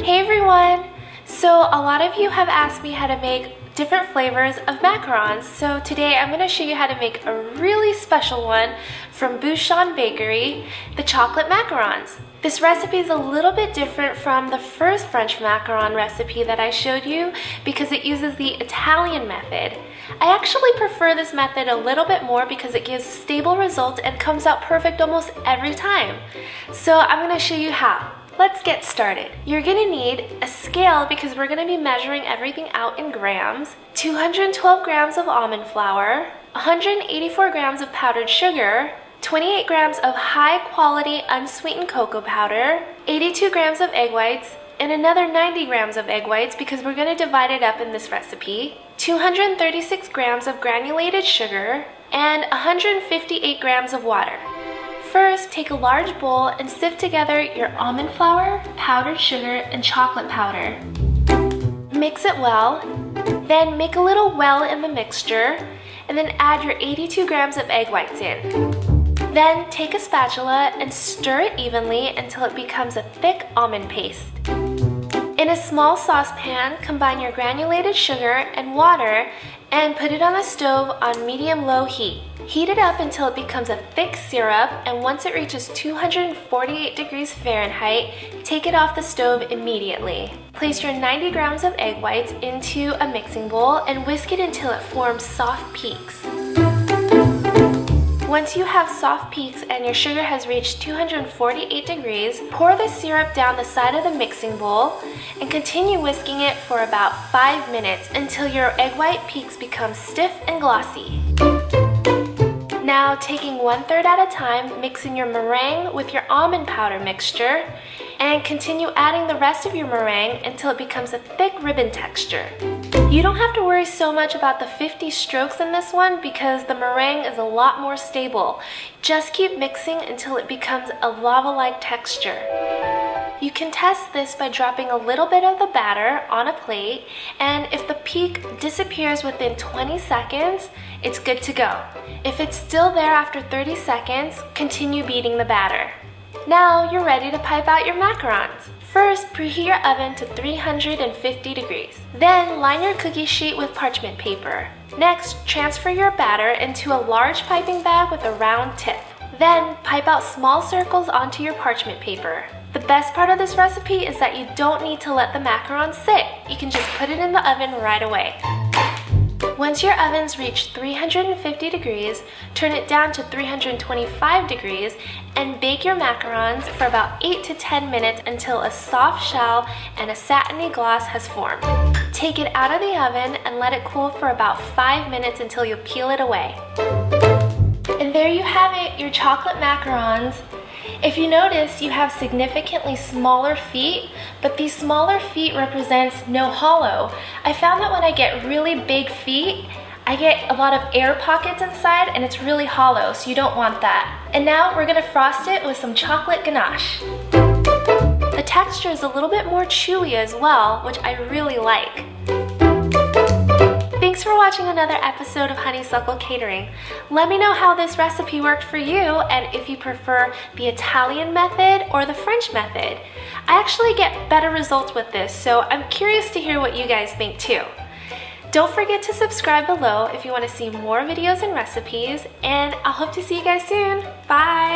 Hey everyone! So a lot of you have asked me how to make different flavors of macarons. So today I'm going to show you how to make a really special one from Bouchon Bakery, the chocolate macarons. This recipe is a little bit different from the first French macaron recipe that I showed you because it uses the Italian method. I actually prefer this method a little bit more because it gives stable results and comes out perfect almost every time. So I'm going to show you how. Let's get started. You're gonna need a scale because we're gonna be measuring everything out in grams, 212 grams of almond flour, 184 grams of powdered sugar, 28 grams of high quality unsweetened cocoa powder, 82 grams of egg whites, and another 90 grams of egg whites because we're gonna divide it up in this recipe, 236 grams of granulated sugar, and 158 grams of water. First, take a large bowl and sift together your almond flour, powdered sugar, and chocolate powder. Mix it well, then make a little well in the mixture, and then add your 82 grams of egg whites in. Then take a spatula and stir it evenly until it becomes a thick almond paste. In a small saucepan, combine your granulated sugar and water and put it on the stove on medium-low heat. Heat it up until it becomes a thick syrup, and once it reaches 248 degrees Fahrenheit, take it off the stove immediately. Place your 90 grams of egg whites into a mixing bowl and whisk it until it forms soft peaks. Once you have soft peaks and your sugar has reached 248 degrees, pour the syrup down the side of the mixing bowl and continue whisking it for about 5 minutes until your egg white peaks become stiff and glossy. Now, taking 1/3 at a time, mix in your meringue with your almond powder mixture and continue adding the rest of your meringue until it becomes a thick ribbon texture. You don't have to worry so much about the 50 strokes in this one because the meringue is a lot more stable. Just keep mixing until it becomes a lava-like texture. You can test this by dropping a little bit of the batter on a plate, and if the peak disappears within 20 seconds, it's good to go. If it's still there after 30 seconds, continue beating the batter. Now you're ready to pipe out your macarons. First, preheat your oven to 350 degrees. Then line your cookie sheet with parchment paper. Next, transfer your batter into a large piping bag with a round tip. Then pipe out small circles onto your parchment paper. The best part of this recipe is that you don't need to let the macarons sit. You can just put it in the oven right away. Once your ovens reach 350 degrees, turn it down to 325 degrees and bake your macarons for about 8 to 10 minutes until a soft shell and a satiny gloss has formed. Take it out of the oven and let it cool for about 5 minutes until you peel it away. And there you have it, your chocolate macarons. If you notice, you have significantly smaller feet, but these smaller feet represents no hollow. I found that when I get really big feet, I get a lot of air pockets inside and it's really hollow, so you don't want that. And now we're gonna frost it with some chocolate ganache. The texture is a little bit more chewy as well, which I really like. Thanks for watching another episode of Honeysuckle Catering. Let me know how this recipe worked for you and if you prefer the Italian method or the French method. I actually get better results with this, so I'm curious to hear what you guys think too. Don't forget to subscribe below if you want to see more videos and recipes, and I'll hope to see you guys soon. Bye!